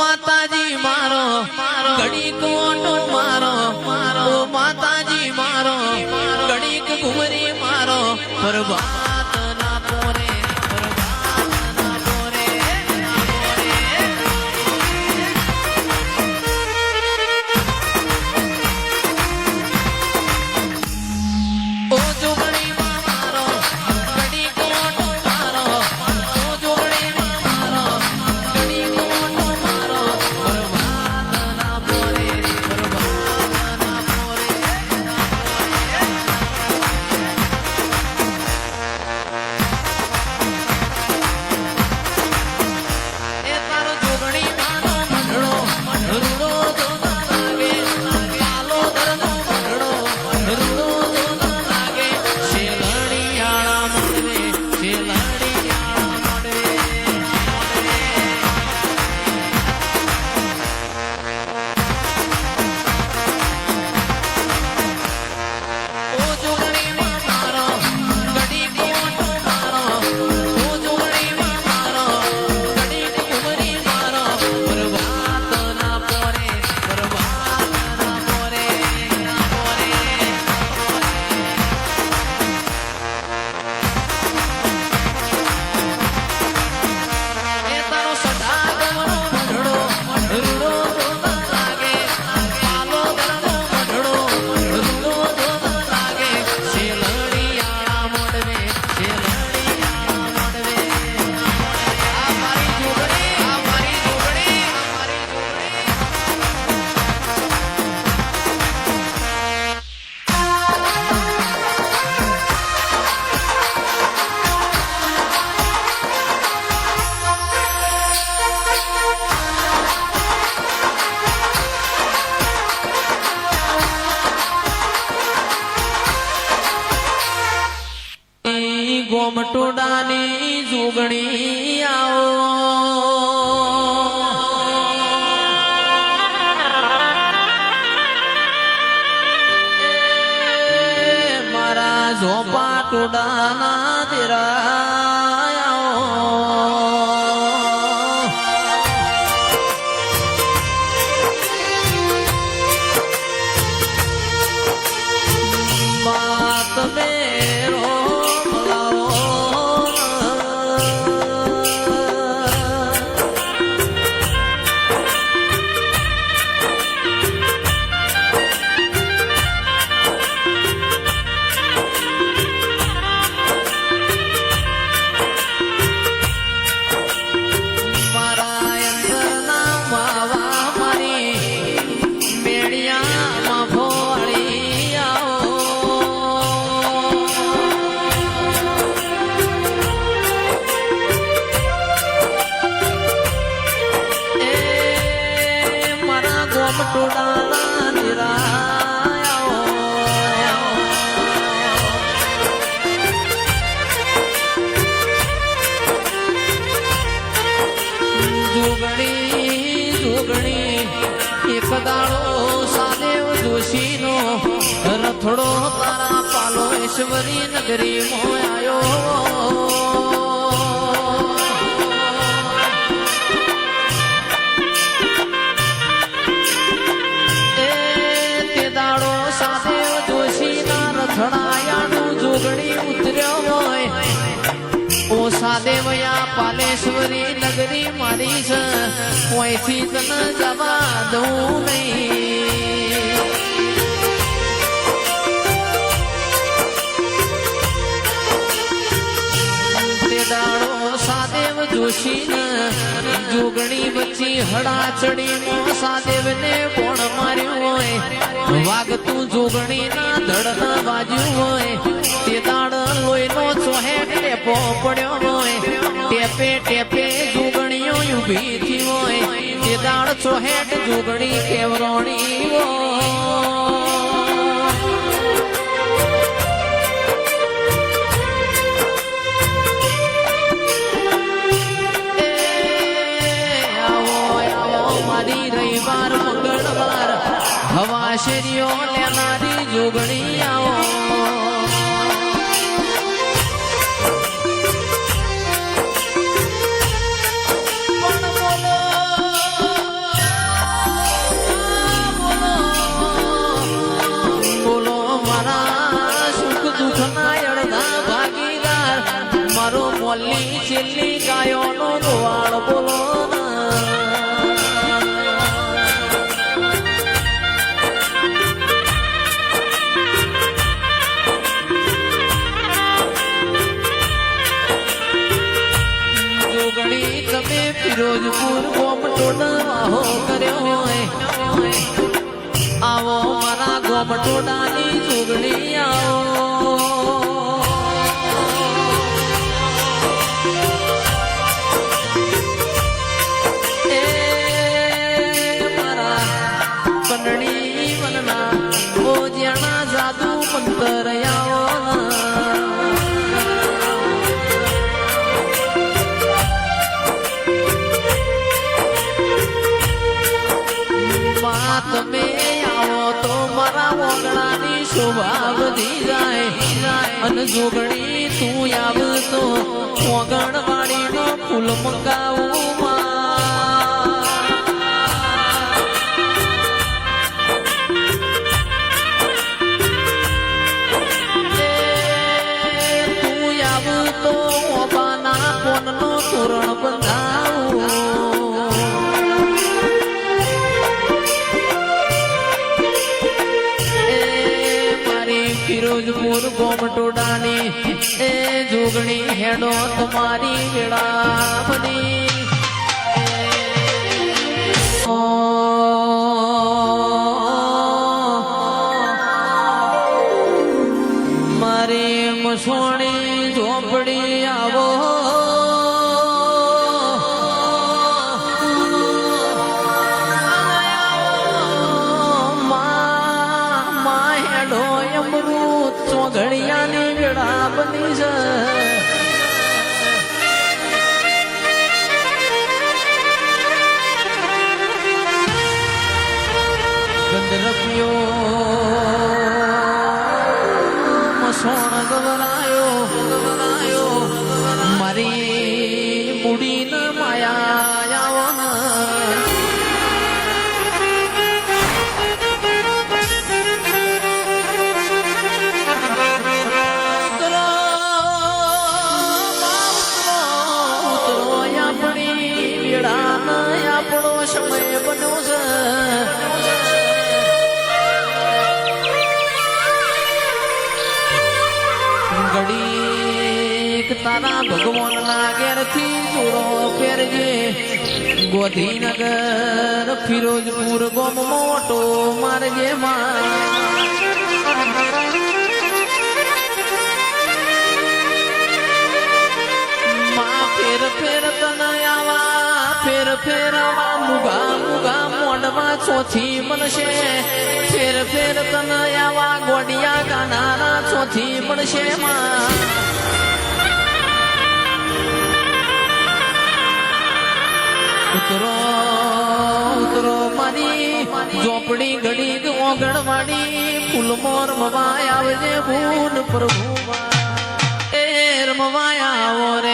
માતાજી મારો ઘડીક ઓટો મારો ઓ માતાજી મારો ઘડીક ઘુમરી મારો પ્રભાત ના પોરે ગોમટોડાની જોગણી આવો મારા ઝોપા ટોડાના દેરા બાત મેરો એક દાડો સાદેવ જોશીનો રથડો તારા પાલો ઈશ્વરી નગરી મોયો તે દાડો સાદેવ જોશીના રથડાયાનું જોગણી ઉતર્યો હોય ઓ સાદેવયા પાલેશ્વરી નગરી મારી છે કોઈથી તને જવા દઉં નહીં તે દાડો સાદેવ જોશીને જોગણી વચ્ચે હડા ચડીમાં સાદેવને બોણ માર્યું હોય વાગતું જોગણીના ધડના વાજ્યું હોય તે દાડ લોહીનો ચોહેટ ટેપો પડ્યો હોય ટેપે ટેપે જોગણીઓ ઊભી થઈ હોય તે દાડ ચોહેટ જોગણી કેવરોણી રવિવાર મંગળવાર હવા શેરીઓ લેનારી જોગણી આવો મારો મોલ્લી છેલ્લી ગાયોનો ગોવાળ બોલો જોગણી તમે ફિરોજપુર ગોમ ટોડાહો કર્યો હોય આવો મારા ગોમ ટોડાની જોગણી આવો કંડણી વનના ઓ જ્યાણા જાદુ મંતર આવો તમે આવો તો મારા ઓગણાની શોભા વધી જાય અને જોગણી તું આવતો ઓગણ વાળીનો ફૂલ મંગાવું તું આવતો ઓબાના કોનનો તોરણ બંધાવું ફિરોજપુર ગોમ ટોડાની એ જોગણી હેડો તમારી વેળા બની મારી મસોણી ઝોપડી આવો ઘડિયાની વેળા બની છે ગંધરપિયો મસોણ ગવરાયો મારી બુડીન માયા આવો આપણો સમય બન્યો છે ઘડીક તારા ભગવાનના ઘેરથી જોડો ફેરજે ગોધીનગર ફિરોજપુર ગોમ મોટો મારજે ફેર ફેર તનયાવા ફેર ફેરવા મુગા મુગા મોઢમાં ચોથી મળશે ફેર ફેર તનયાવા ગોડિયા ગાનારા ચોથી મળશે ઉતરો ઉતરો મારી ઝોપડી ઘડી ઓગણવાડી ફૂલમોર મવાય આવજે ભૂન પ્રભુ એ રમવાય આવો રે